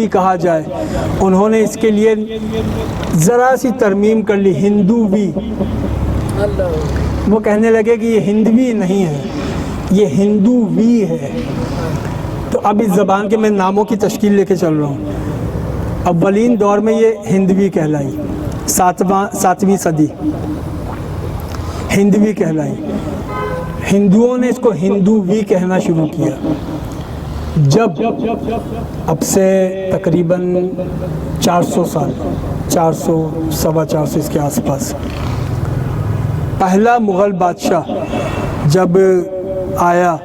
بھی کہا جائے، انہوں نے اس کے لیے ذرا سی ترمیم کر لی، ہندوی۔ وہ کہنے لگے کہ یہ ہندوی نہیں ہے، یہ ہندوی ہے۔ تو اب اس زبان کے میں ناموں کی تشکیل لے کے چل رہا ہوں۔ اولین دور میں یہ ہندوی کہلائی، 7ویں صدی ہندوی کہلائی۔ ہندوؤں نے اس کو ہندوی کہنا شروع کیا جب اب سے تقریباً 400 سال، 400 سوا 400 اس کے آس پاس، پہلا مغل بادشاہ جب آیا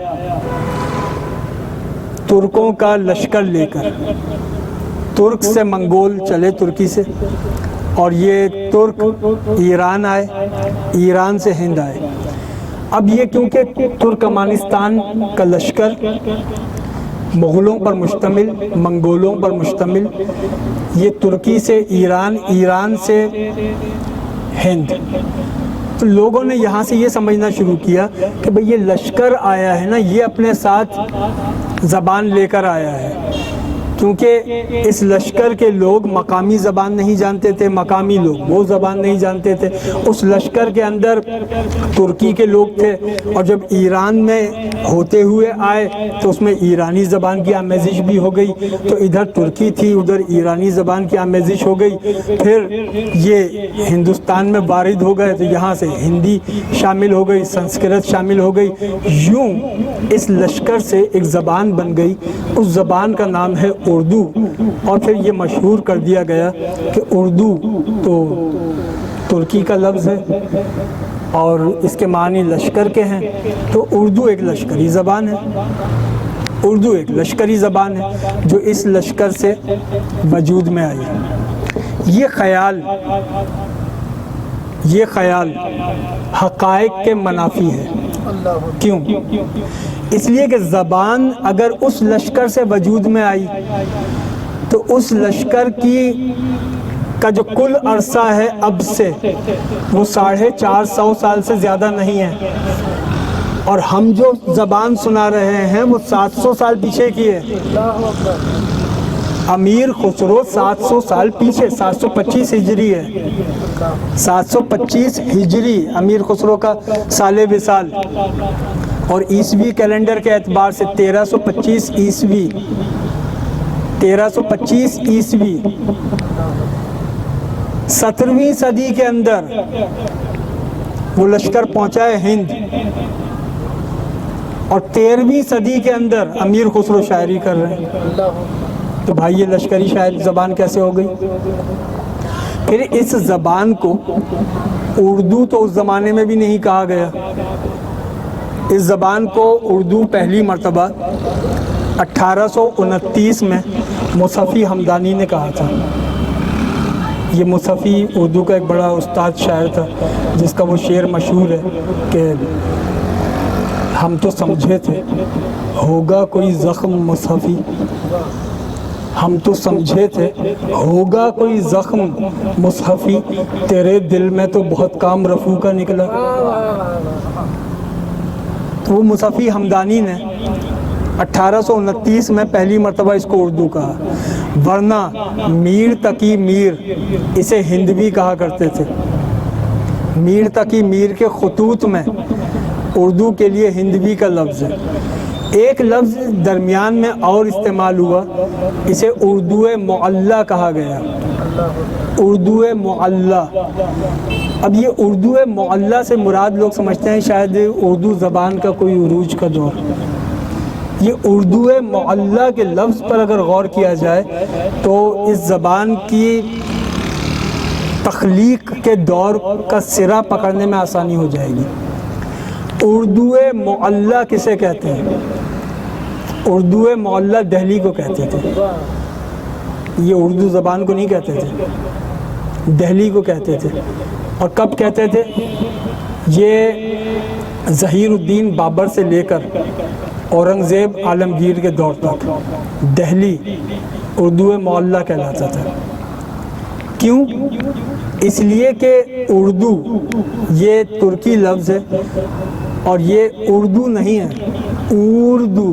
ترکوں کا لشکر لے کر، ترک سے منگول چلے ترکی سے، اور یہ ترک ایران آئے، ایران سے ہند آئے۔ اب یہ کیونکہ ترکمانستان کا لشکر مغلوں پر مشتمل، منگولوں پر مشتمل، یہ ترکی سے ایران، ایران سے ہند، تو لوگوں نے یہاں سے یہ سمجھنا شروع کیا کہ بھئی یہ لشکر آیا ہے نا، یہ اپنے ساتھ زبان لے کر آیا ہے، کیونکہ اس لشکر کے لوگ مقامی زبان نہیں جانتے تھے، مقامی لوگ وہ زبان نہیں جانتے تھے۔ اس لشکر کے اندر ترکی کے لوگ تھے، اور جب ایران میں ہوتے ہوئے آئے تو اس میں ایرانی زبان کی آمیزش بھی ہو گئی، تو ادھر ترکی تھی، ادھر ایرانی زبان کی آمیزش ہو گئی، پھر یہ ہندوستان میں وارد ہو گئے تو یہاں سے ہندی شامل ہو گئی، سنسکرت شامل ہو گئی، یوں اس لشکر سے ایک زبان بن گئی۔ اس زبان کا نام ہے اردو، اور پھر یہ مشہور کر دیا گیا کہ اردو تو ترکی کا لفظ ہے اور اس کے معنی لشکر کے ہیں، تو اردو ایک لشکری زبان ہے، اردو ایک لشکری زبان ہے جو اس لشکر سے وجود میں آئی۔ یہ خیال حقائق کے منافی ہے۔ کیوں؟ اس لیے کہ زبان اگر اس لشکر سے وجود میں آئی تو اس لشکر کا جو کل عرصہ ہے اب سے وہ 450 سال سے زیادہ نہیں ہے، اور ہم جو زبان سنا رہے ہیں وہ 700 سال پیچھے کی ہے۔ امیر خسرو 700 سال پیچھے، 725 ہجری ہے، 725 ہجری امیر خسرو کا سال وصال، اور عیسوی کیلنڈر کے اعتبار سے 1325 عیسوی، 1325 عیسوی۔ 17ویں صدی کے اندر وہ لشکر پہنچا ہے ہند، اور 13ویں صدی کے اندر امیر خسرو شاعری کر رہے ہیں، تو بھائی یہ لشکری شاعر زبان کیسے ہو گئی؟ پھر اس زبان کو اردو تو اس زمانے میں بھی نہیں کہا گیا، اس زبان کو اردو پہلی مرتبہ 1829 میں مصفی حمدانی نے کہا تھا۔ یہ مصفی اردو کا ایک بڑا استاد شاعر تھا، جس کا وہ شعر مشہور ہے کہ ہم تو سمجھے تھے ہوگا کوئی زخم مصفی، ہم تو سمجھے تھے ہوگا کوئی زخم مصحفی، تیرے دل میں تو بہت کام رفو کا نکلا۔ تو وہ مصفی حمدانی نے 1829 میں پہلی مرتبہ اس کو اردو کہا، ورنہ میر تقی میر اسے ہندوی کہا کرتے تھے۔ میر تقی میر کے خطوط میں اردو کے لیے ہندوی کا لفظ ہے۔ ایک لفظ درمیان میں اور استعمال ہوا، اسے اردو معلی کہا گیا، اردو معلی۔ اب یہ اردو معلی سے مراد لوگ سمجھتے ہیں شاید اردو زبان کا کوئی عروج کا دور۔ یہ اردو معلی کے لفظ پر اگر غور کیا جائے تو اس زبان کی تخلیق کے دور کا سرا پکڑنے میں آسانی ہو جائے گی۔ اردو معلی کسے کہتے ہیں؟ اردو معلی دہلی کو کہتے تھے، یہ اردو زبان کو نہیں کہتے تھے، دہلی کو کہتے تھے۔ اور کب کہتے تھے؟ یہ ظہیر الدین بابر سے لے کر اورنگزیب عالمگیر کے دور تک دہلی اردو معلی کہلاتا تھا۔ کیوں؟ اس لیے کہ اردو یہ ترکی لفظ ہے، اور یہ اردو نہیں ہے، اردو،